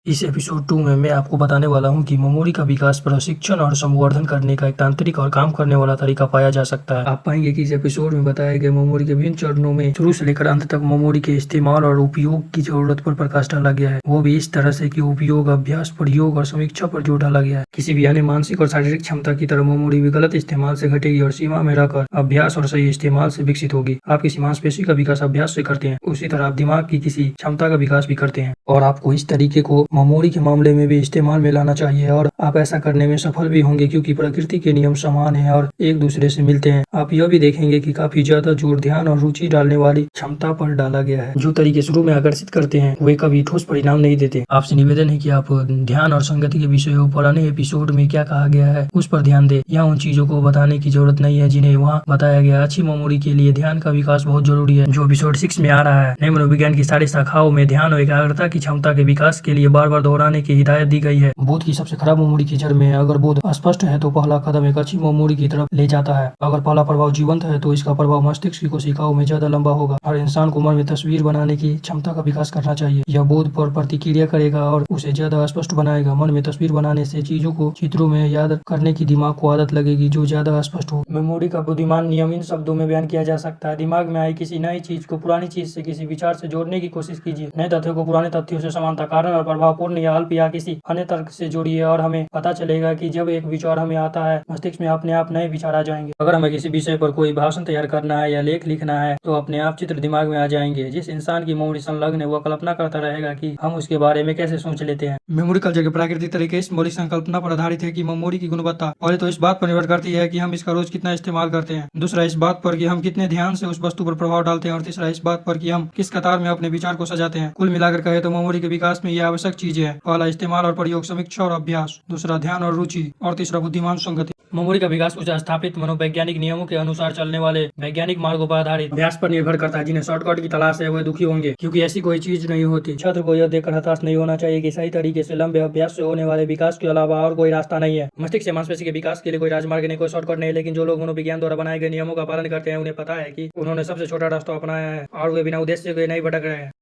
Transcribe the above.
इस एपिसोड 2 में मैं आपको बताने वाला हूं कि मेमोरी का विकास, प्रशिक्षण और संवर्धन करने का एक तांत्रिक और काम करने वाला तरीका पाया जा सकता है। आप पाएंगे कि इस एपिसोड में बताए गए मेमोरी के विभिन्न चरणों में शुरू से लेकर अंत तक मेमोरी के इस्तेमाल और उपयोग की जरूरत पर प्रकाश डाला गया है, वो भी इस तरह से कि उपयोग, अभ्यास, प्रयोग और समीक्षा पर जोर डाला गया है। किसी भी अन्य मानसिक और शारीरिक क्षमता की तरह मेमोरी भी गलत इस्तेमाल से घटेगी और सीमा में रहकर अभ्यास और सही इस्तेमाल से विकसित होगी। आप किसी मांसपेशी का विकास अभ्यास से करते हैं, उसी तरह आप दिमाग की किसी क्षमता का विकास भी करते हैं और आपको इस तरीके को मेमोरी के मामले में भी इस्तेमाल में लाना चाहिए और आप ऐसा करने में सफल भी होंगे, क्योंकि प्रकृति के नियम समान हैं और एक दूसरे से मिलते हैं। आप यह भी देखेंगे कि काफी ज्यादा जोर ध्यान और रुचि डालने वाली क्षमता पर डाला गया है। जो तरीके शुरू में आकर्षित करते हैं वे कभी ठोस परिणाम नहीं देते। आपसे निवेदन है कि आप ध्यान और संगति के विषयों पुराने एपिसोड में क्या कहा गया है उस पर ध्यान दें। यहाँ उन चीजों को बताने की जरूरत नहीं है जिन्हें वहाँ बताया गया। अच्छी मेमोरी के लिए ध्यान का विकास बहुत जरूरी है, जो एपिसोड 6 में आ रहा है। नए मनोविज्ञान की सारी शाखाओं में ध्यान और एकाग्रता की क्षमता के विकास के लिए बार बार दोहराने की हिदायत दी गई है। बोध की सबसे खराब मेमोरी की जड़ में अगर बोध अस्पष्ट है तो पहला कदम एक अच्छी मेमोरी की तरफ ले जाता है। अगर पहला प्रभाव जीवंत है तो इसका प्रभाव मस्तिष्क की कोशिकाओं में ज्यादा लंबा होगा। हर इंसान को मन में तस्वीर बनाने की क्षमता का विकास करना चाहिए। यह बोध पर प्रतिक्रिया करेगा और उसे ज्यादा स्पष्ट बनाएगा। मन में तस्वीर बनाने से चीजों को चित्रों में याद करने की दिमाग को आदत लगेगी जो ज्यादा स्पष्ट हो। मेमोरी का बुद्धिमान नियम इन शब्दों में बयान किया जा सकता है। दिमाग में आई किसी नई चीज को पुरानी चीज से किसी विचार से जोड़ने की कोशिश कीजिए। नए तथ्यों को पुराने तथ्यों से समानता, कारण और प्रभावपूर्ण या अल्प या किसी अन्य तर्क से जोड़िए और हमें पता चलेगा कि जब एक विचार हमें आता है, मस्तिष्क में अपने आप नए विचार आ जाएंगे। अगर हमें किसी विषय पर कोई भाषण तैयार करना है या लेख लिखना है तो अपने आप चित्र दिमाग में आ जाएंगे। जिस इंसान की मेमोरी संलग्न है वह कल्पना करता रहेगा कि हम उसके बारे में कैसे सोच लेते हैं। मेमोरी कल्चर के प्राकृतिक तरीके इस मौलिक संकल्पना पर आधारित है कि मेमोरी की गुणवत्ता पहले तो इस बात पर निर्भर करती है कि हम इसका रोज कितना इस्तेमाल करते हैं, दूसरा इस बात पर कि हम कितने ध्यान से उस वस्तु पर प्रभाव डालते हैं और तीसरा इस बात पर कि हम किस कतार में अपने विचार को सजाते हैं। कुल मिलाकर कहे तो मेमोरी के विकास में ये आवश्यक चीजें हैं। पहला इस्तेमाल और प्रयोग, समीक्षा और अभ्यास, दूसरा ध्यान और रुचि और तीसरा बुद्धिमान संगति। मेमोरी का विकास कुछ स्थापित मनोवैज्ञानिक नियमों के अनुसार चलने वाले वैज्ञानिक मार्गों पर आधारित अभ्यास पर निर्भर करता है। जिन्हें शॉर्टकट की तलाश है वे दुखी होंगे, क्योंकि ऐसी कोई चीज नहीं होती। छात्र को यह देखकर हताश नहीं होना चाहिए कि सही तरीके से लंबे अभ्यास से होने वाले विकास के अलावा और कोई रास्ता नहीं है। मस्तिष्क से मांसपेशी के विकास के लिए कोई राजमार्ग नहीं, कोई शॉर्टकट नहीं। लेकिन जो लोग मनोविज्ञान द्वारा बनाए गए नियमों का पालन करते हैं उन्हें पता है कि उन्होंने सबसे छोटा रास्ता अपनाया है और वे बिना उद्देश्य के नहीं भटक रहे हैं।